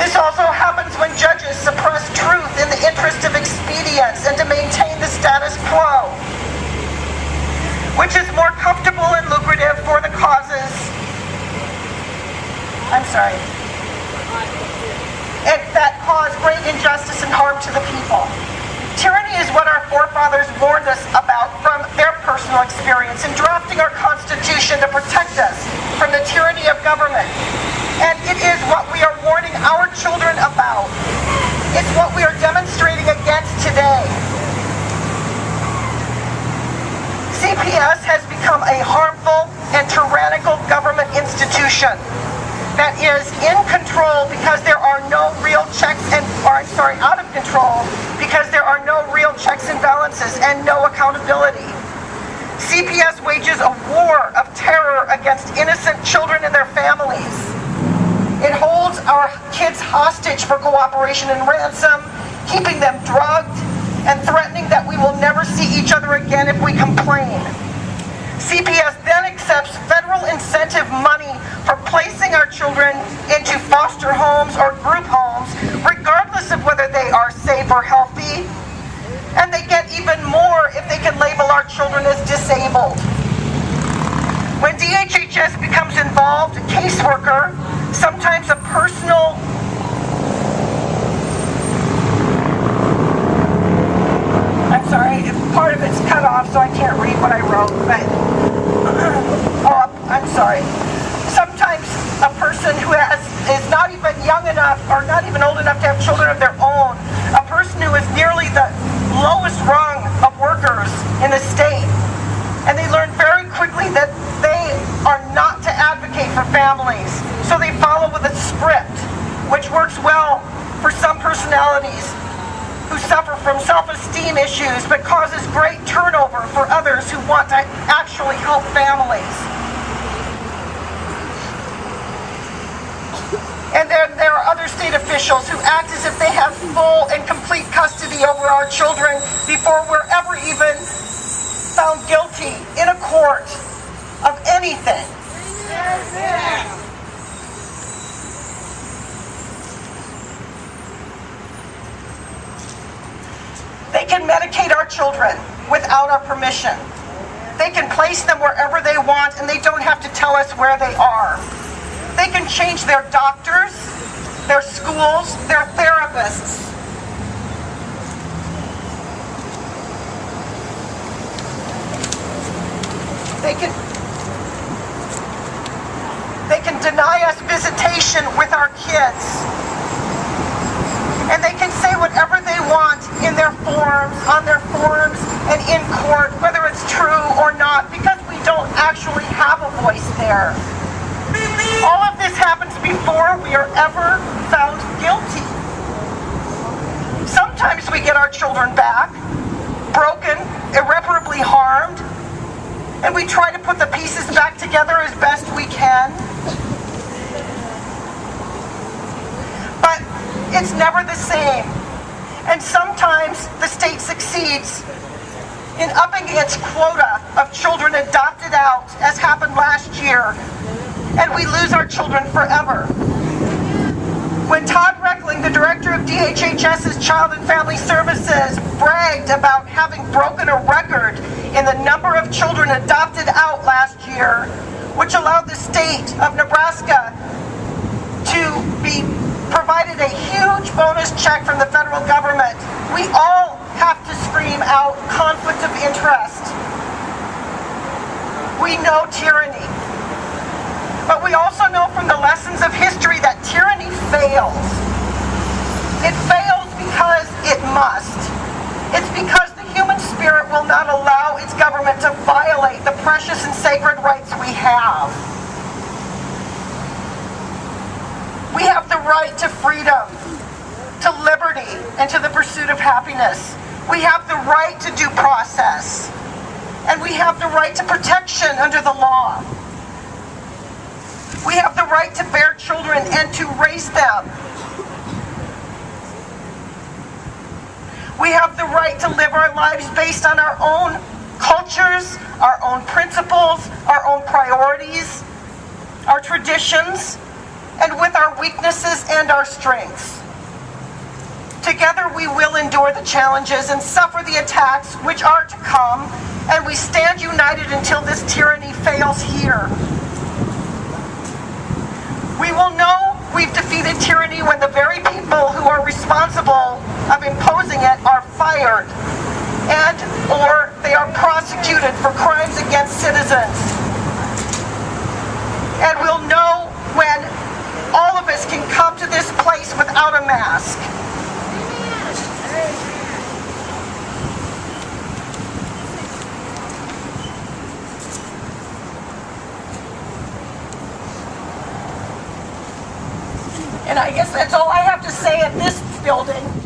This also happens when judges suppress truth in the interest of expedience and to maintain the status quo, which is more comfortable and lucrative for the causes. That cause great injustice and harm to the people. Tyranny is what our forefathers warned us about from their personal experience in drafting our Constitution to protect us from the tyranny of government. And it is what we are warning our children about. It's what we are demonstrating against today. CPS has become a harmful and tyrannical government institution that is in control because there are no real checks and, out of control because there are no real checks and balances and no accountability. CPS wages a war of terror against innocent children and their families. It holds our kids hostage for cooperation and ransom, keeping them drugged, and threatening that we will never see each other again if we complain. CPS then accepts federal incentive money for placing our children into foster homes or group homes, regardless of whether they are safe or healthy. And they get even more if they can label our children as disabled. When DHHS becomes involved, a caseworker, sometimes a personal part of it's cut off, so I can't read what I wrote, but sometimes a person who is not even young enough or not even old enough to have children of their own, a person who is nearly the lowest rung of workers in the state, and they learn very quickly that they are not to advocate for families, so they follow with a script, which works well for some personalities who suffer from self-esteem issues, but causes great turnover for others who want to actually help families. And then there are other state officials who act as if they have full and complete custody over our children before we're ever even found guilty in a court of anything. They can medicate our children without our permission. They can place them wherever they want, and they don't have to tell us where they are. They can change their doctors, their schools, their therapists. They can deny us visitation with our kids. And they can say whatever they want in their forms, on their forms, and in court, whether it's true or not, because we don't actually have a voice there. All of this happens before we are ever found guilty. Sometimes we get our children back, broken, irreparably harmed, and we try to put the pieces back together as best we can. But it's never the same. And sometimes the state succeeds in upping its quota of children adopted out, as happened last year, and we lose our children forever. When Todd Reckling, the director of DHHS's Child and Family Services, bragged about having broken a record in the number of children adopted out last year, which allowed the state of Nebraska to be provided a huge bonus check from the federal government, we all have to scream out conflict of interest. We know tyranny. But we also know from the lessons of history that tyranny fails. It fails because it must. It's because the human spirit will not allow its government to violate the precious and sacred rights we have. We have the right to freedom, to liberty, and to the pursuit of happiness. We have the right to due process. And we have the right to protection under the law. We have the right to bear children and to raise them. We have the right to live our lives based on our own cultures, our own principles, our own priorities, our traditions, and with our weaknesses and our strengths. Together we will endure the challenges and suffer the attacks which are to come, and we stand united until this tyranny fails here. We will know we've defeated tyranny when the very people who are responsible of imposing it are fired and or they are prosecuted for crimes against citizens. And we'll know when all of us can come to this place without a mask. And I guess that's all I have to say at this building.